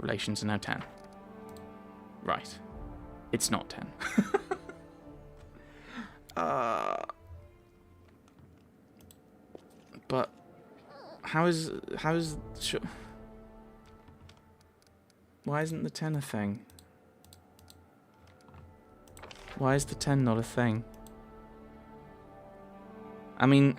relations are now 10. Right. It's not 10. But how is why isn't the 10 a thing? Why is the 10 not a thing? I mean,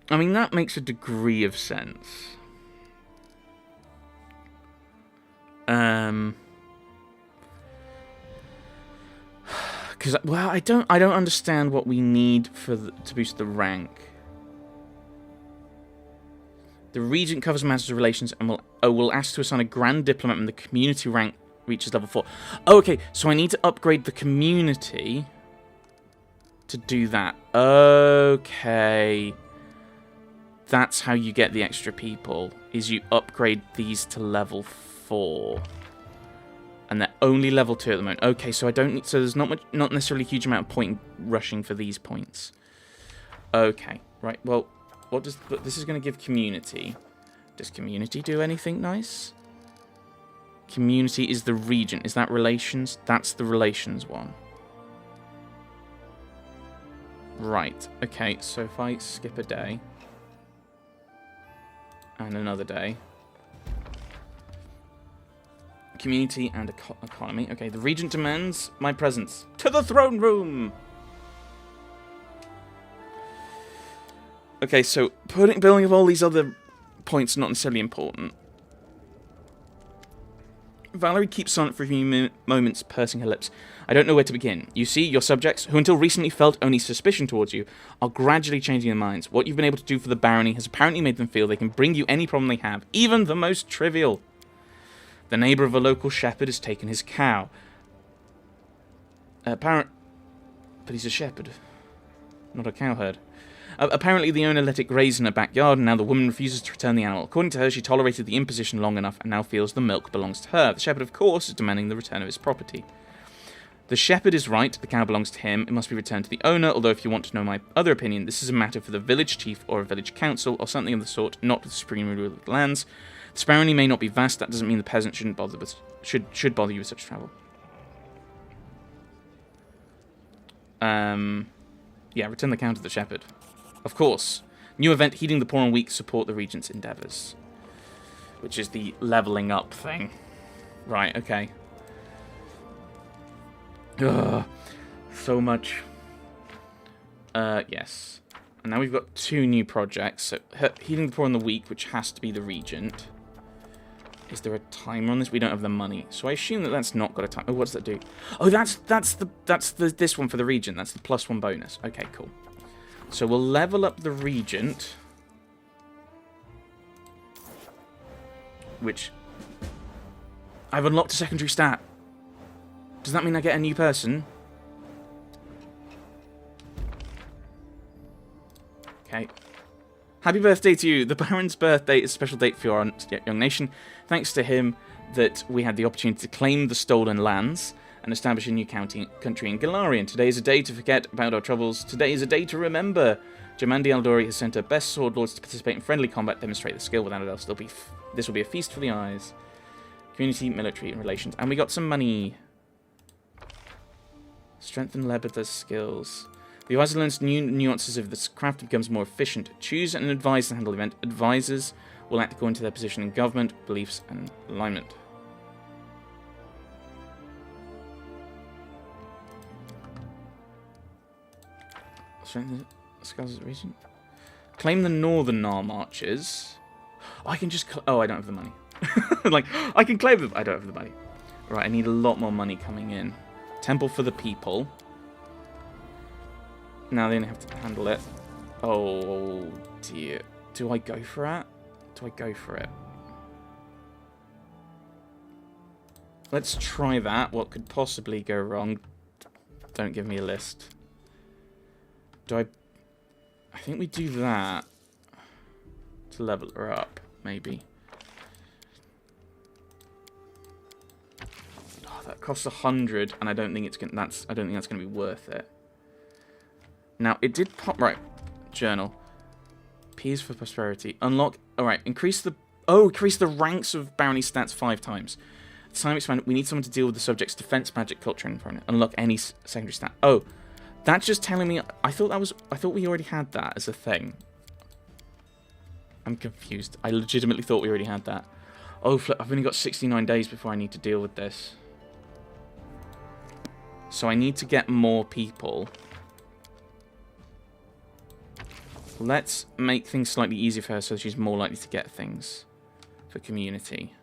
that makes a degree of sense. Because, well, I don't understand what we need to boost the rank. The regent covers matters of relations and will ask to assign a grand diplomat when the community rank reaches level 4. Oh, okay, so I need to upgrade the community to do that. Okay. That's how you get the extra people, is you upgrade these to level 4. And they're only level 2 at the moment. Okay, so I don't need, so there's not necessarily a huge amount of point rushing for these points. Okay, right. Well, this is going to give community. Does community do anything nice? Community is the regent. Is that relations? That's the relations one. Right. Okay, so if I skip a day and another day. Community and economy. Okay, the regent demands my presence. To the throne room! Okay, so building of all these other points not necessarily important. Valerie keeps silent for a few moments, pursing her lips. I don't know where to begin. You see, your subjects, who until recently felt only suspicion towards you, are gradually changing their minds. What you've been able to do for the barony has apparently made them feel they can bring you any problem they have, even the most trivial. The neighbour of a local shepherd has taken his cow. But he's a shepherd, not a cowherd. Apparently the owner let it graze in her backyard, and now the woman refuses to return the animal. According to her, she tolerated the imposition long enough, and now feels the milk belongs to her. The shepherd, of course, is demanding the return of his property. The shepherd is right, the cow belongs to him, it must be returned to the owner, although if you want to know my other opinion, this is a matter for the village chief or a village council, or something of the sort, not the supreme ruler of the lands. The barony may not be vast, that doesn't mean the peasant should bother you with such travel. Yeah, return the cow to the shepherd. Of course. New event, heeding the poor and weak, support the regent's endeavours. Which is the levelling up thing. Right, okay. Ugh, so much. Yes. And now we've got 2 new projects. So, heeding the poor and the weak, which has to be the regent. Is there a timer on this? We don't have the money. So I assume that that's not got a timer. Oh, what does that do? Oh, that's this one for the regent. That's the +1 bonus. Okay, cool. So we'll level up the regent. Which... I've unlocked a secondary stat. Does that mean I get a new person? Okay. Happy birthday to you. The Baron's birthday is a special date for your young nation. Thanks to him that we had the opportunity to claim the stolen lands and establish a new country in Galarian. Today is a day to forget about our troubles. Today is a day to remember. Jamandi Aldori has sent her best sword lords to participate in friendly combat, demonstrate the skill. Without a doubt, this will be a feast for the eyes. Community, military, and relations. And we got some money. Strengthen Lebetha's skills. The advisor learns new nuances of this craft and becomes more efficient. Choose and advise to handle the event. Advisors will act according to their position in government, beliefs, and alignment. Strengthen the skills of the region. Claim the northern Nar marches. Oh, I can just... Oh, I don't have the money. Like, I can claim them. I don't have the money. Right, I need a lot more money coming in. Temple for the people. Now they only have to handle it. Oh, dear. Do I go for it? Do I go for it? Let's try that. What could possibly go wrong? Don't give me a list. Do I think we do that to level her up, maybe. Oh, that costs 100, and I don't think it's gonna. I don't think that's gonna be worth it. Now it did pop right. Journal. P's for prosperity. Unlock. All right. Increase the Oh, increase the ranks of barony stats 5 times. Time expanded. We need someone to deal with the subject's defense, magic, culture, and environment. Unlock any secondary stat. Oh, that's just telling me. I thought we already had that as a thing. I'm confused. I legitimately thought we already had that. Oh, I've only got 69 days before I need to deal with this. So I need to get more people. Let's make things slightly easier for her so she's more likely to get things for community.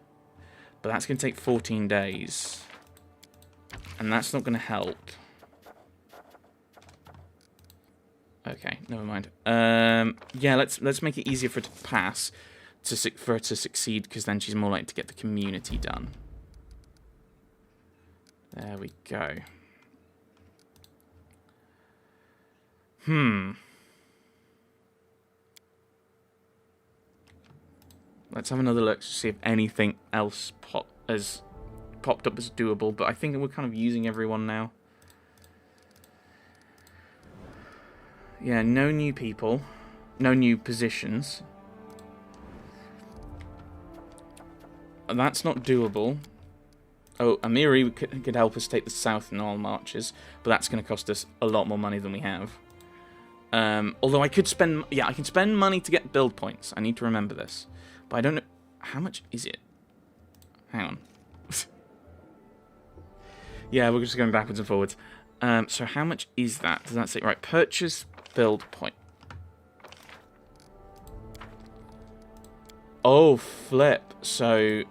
But that's going to take 14 days. And that's not going to help. Okay, never mind. Yeah, let's make it easier for her to pass, for her to succeed, because then she's more likely to get the community done. There we go. Let's have another look to see if anything else has popped up as doable, but I think we're kind of using everyone now. Yeah, no new people. No new positions. That's not doable. Oh, Amiri could help us take the South Nile marches, but that's going to cost us a lot more money than we have. Although I could spend... Yeah, I can spend money to get build points. I need to remember this. But I don't know... How much is it? Hang on. Yeah, we're just going backwards and forwards. So how much is that? Does that say... Right, purchase build point. Oh, flip. So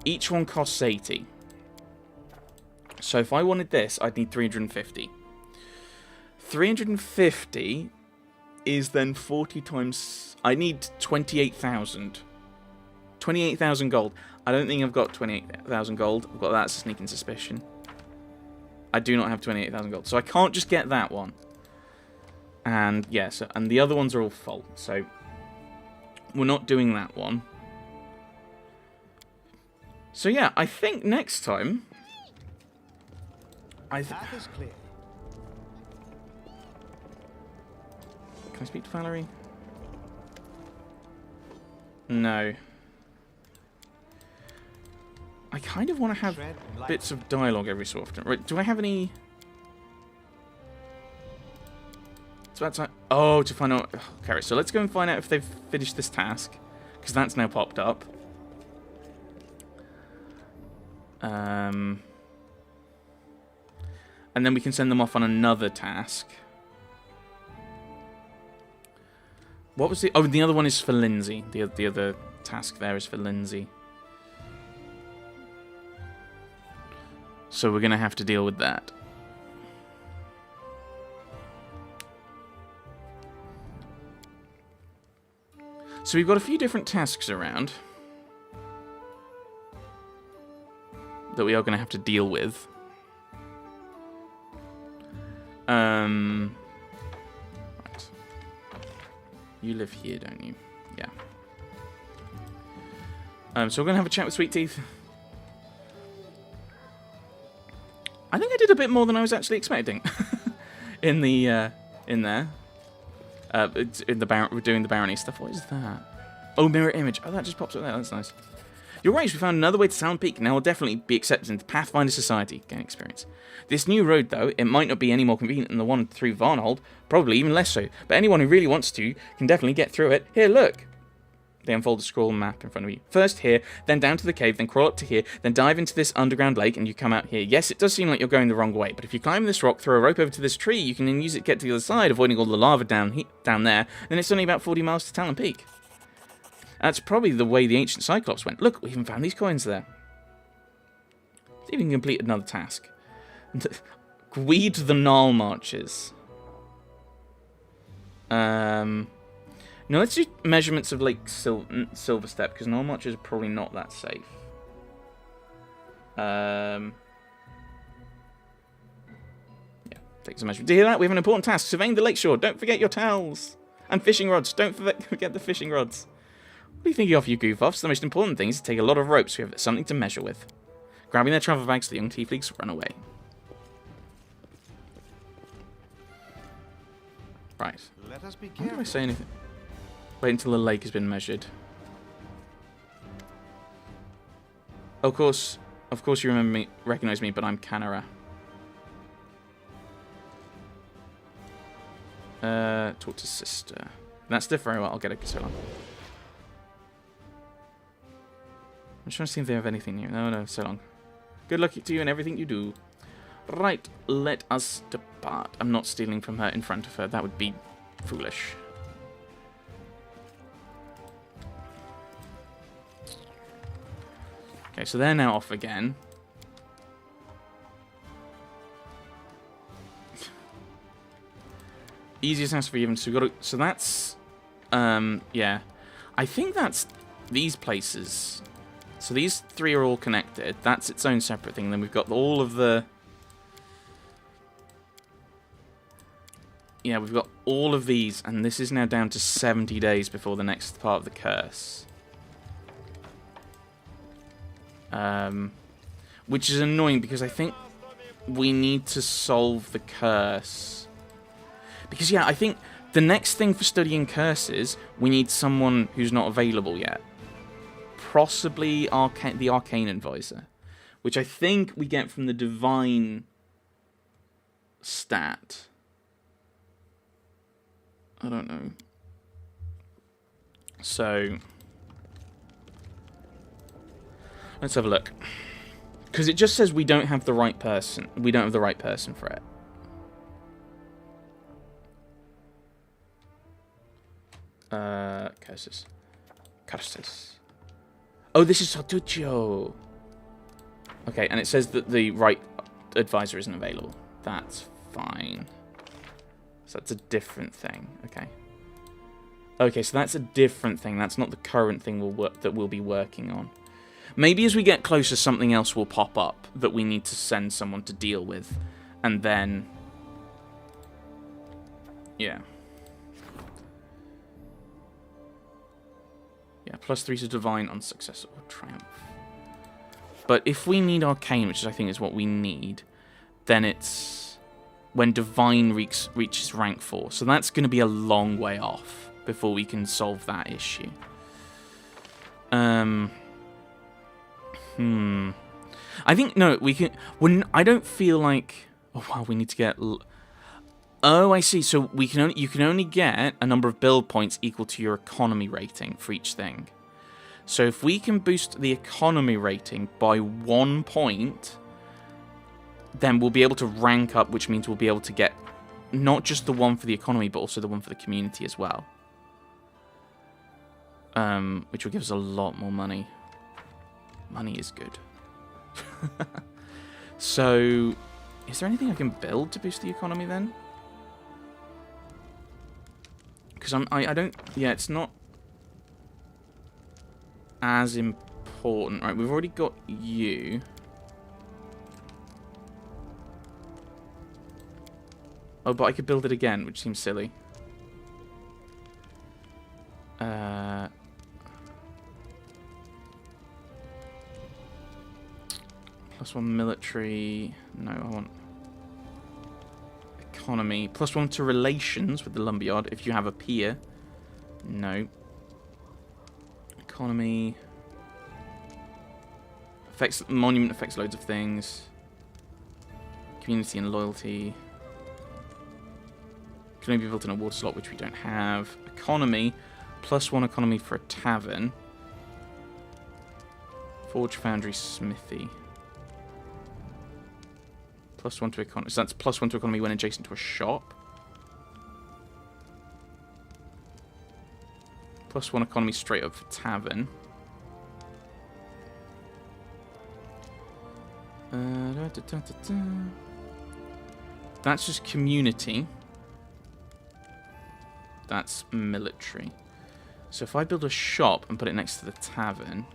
each one costs 80. So if I wanted this, I'd need 350. 350 is then 40 times... I need 28,000. 28,000 gold. I don't think I've got 28,000 gold. I've got that as a sneaking suspicion. I do not have 28,000 gold. So I can't just get that one. And, yeah, so, and the other ones are all full. So we're not doing that one. So, yeah, I think next time... That is clear. Can I speak to Valerie? No. I kind of want to have bits of dialogue every so often. Right, do I have any... It's about time... Oh, to find out... Okay, so let's go and find out if they've finished this task. Because that's now popped up. And then we can send them off on another task. What was the... Oh, the other one is for Lindsay. The other task there is for Lindsay. So we're going to have to deal with that. So we've got a few different tasks around that we are going to have to deal with. Right. You live here, don't you? Yeah. So we're going to have a chat with Sweet Teeth. I think I did a bit more than I was actually expecting in there. In the we're doing the barony stuff. What is that? Oh, mirror image. Oh, that just pops up there. That's nice. You're right. We found another way to Talon Peak. Now we'll definitely be accepted into Pathfinder Society. Gain experience. This new road, though, it might not be any more convenient than the one through Varnhold. Probably even less so. But anyone who really wants to can definitely get through it. Here, look. They unfold a scroll map in front of you. First here, then down to the cave, then crawl up to here, then dive into this underground lake, and you come out here. Yes, it does seem like you're going the wrong way, but if you climb this rock, throw a rope over to this tree, you can then use it to get to the other side, avoiding all the lava down there, then it's only about 40 miles to Talon Peak. That's probably the way the ancient Cyclops went. Look, we even found these coins there. Let's even complete another task. Weed the Gnarl Marches. No, let's do measurements of Lake Silverstep, because Gnarl Marches are probably not that safe. Yeah, take some measurements. Do you hear that? We have an important task. Surveying the lakeshore. Don't forget your towels. And fishing rods. Don't forget the fishing rods. What are you thinking of, you goof-offs? The most important thing is to take a lot of ropes. We have something to measure with. Grabbing their travel bags, the young tieflings run away. Right. Let us be Why careful. do I say anything? Wait until the lake has been measured. Of course you recognize me, but I'm Canara. Talk to sister. That's different. Well, I'll get it so long. I'm trying to see if they have anything here. No, so long. Good luck to you in everything you do. Right, let us depart. I'm not stealing from her in front of her. That would be foolish. Okay, so they're now off again. Easiest house for even. So we got to. So that's. Yeah, I think that's these places. So these three are all connected. That's its own separate thing. Then we've got all of the. Yeah, we've got all of these, and this is now down to 70 days before the next part of the curse. Which is annoying because I think we need to solve the curse. Because, yeah, I think the next thing for studying curses, we need someone who's not available yet. Possibly the Arcane Advisor. Which I think we get from the Divine stat. I don't know. So, let's have a look. Because it just says we don't have the right person. We don't have the right person for it. Curses. Curses. Oh, this is Sartuccio. Okay, and it says that the right advisor isn't available. That's fine. So that's a different thing. Okay. Okay, so that's a different thing. That's not the current thing that we'll be working on. Maybe as we get closer, something else will pop up that we need to send someone to deal with. And then... yeah. Yeah, +3 to Divine on success or Triumph. But if we need Arcane, which I think is what we need, then it's when Divine reaches rank 4. So that's going to be a long way off before we can solve that issue. I think, no, we can... I don't feel like... oh, wow, we need to get... oh, I see. So you can only get a number of build points equal to your economy rating for each thing. So if we can boost the economy rating by 1 point, then we'll be able to rank up, which means we'll be able to get not just the one for the economy, but also the one for the community as well. Which will give us a lot more money. Money is good. So, is there anything I can build to boost the economy then? Because I don't... yeah, it's not as important. Right, we've already got you. Oh, but I could build it again, which seems silly. +1 military. No, I want economy. +1 to relations with the lumberyard if you have a peer. No. Economy. Monument affects loads of things. Community and loyalty. Can only be built in a water slot, which we don't have. Economy. +1 economy for a tavern. Forge, foundry, smithy. +1 to economy. So that's +1 to economy when adjacent to a shop. +1 economy straight up for tavern. That's just community. That's military. So if I build a shop and put it next to the tavern...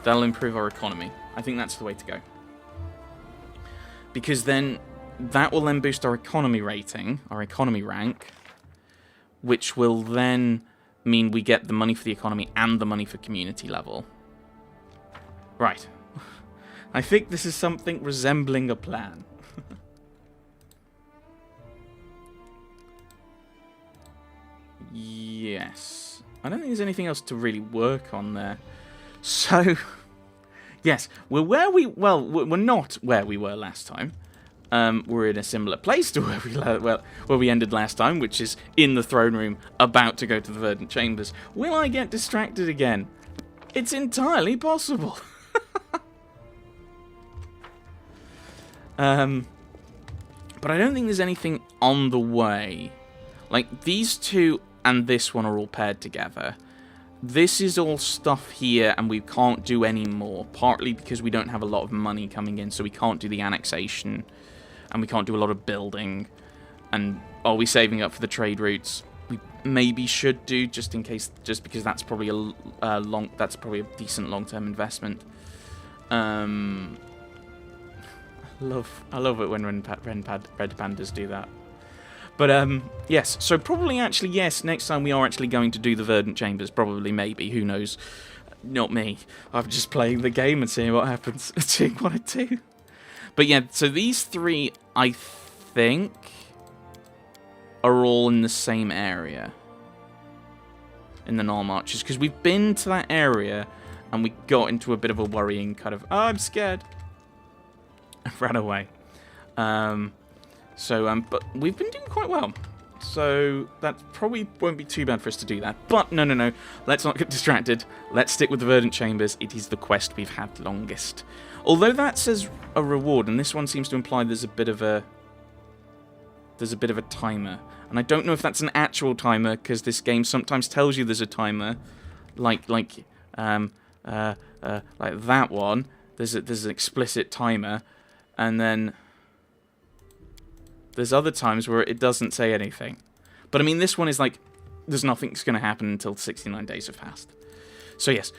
that'll improve our economy. I think that's the way to go. Because then that will then boost our economy rating, our economy rank, which will then mean we get the money for the economy and the money for community level. Right. I think this is something resembling a plan. Yes. I don't think there's anything else to really work on there. So, yes, we're where we... Well, we're not where we were last time. We're in a similar place to where we ended last time, which is in the throne room, about to go to the Verdant Chambers. Will I get distracted again? It's entirely possible. But I don't think there's anything on the way. Like, these two and this one are all paired together. This is all stuff here, and we can't do any more. Partly because we don't have a lot of money coming in, so we can't do the annexation. And we can't do a lot of building. And are we saving up for the trade routes? We maybe should do, just in case, just because that's probably that's probably a decent long-term investment. I love it when red pandas do that. But yes, so probably actually yes. Next time we are actually going to do the Verdant Chambers. Probably, maybe, who knows? Not me. I'm just playing the game and seeing what happens, seeing what I do. But yeah, so these three, I think, are all in the same area. In the Null Marches. Because we've been to that area, and we got into a bit of a worrying kind of, oh, I'm scared. I ran away. But we've been doing quite well. So that probably won't be too bad for us to do that. But no. Let's not get distracted. Let's stick with the Verdant Chambers. It is the quest we've had longest. Although that says a reward, and this one seems to imply there's a bit of a timer. And I don't know if that's an actual timer, because this game sometimes tells you there's a timer, like that one. There's an explicit timer, and then there's other times where it doesn't say anything. But I mean, this one is like, there's nothing's going to happen until 69 days have passed. So yes,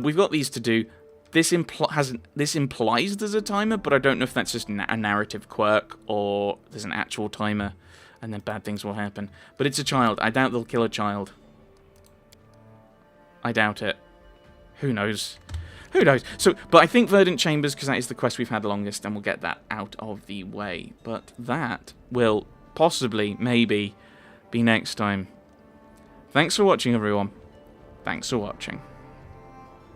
we've got these to do. This implies there's a timer, but I don't know if that's just a narrative quirk or there's an actual timer, and then bad things will happen. But it's a child. I doubt they'll kill a child. I doubt it. Who knows? Who knows? So, but I think Verdant Chambers, because that is the quest we've had longest, and we'll get that out of the way. But that will possibly, maybe, be next time. Thanks for watching, everyone. Thanks for watching.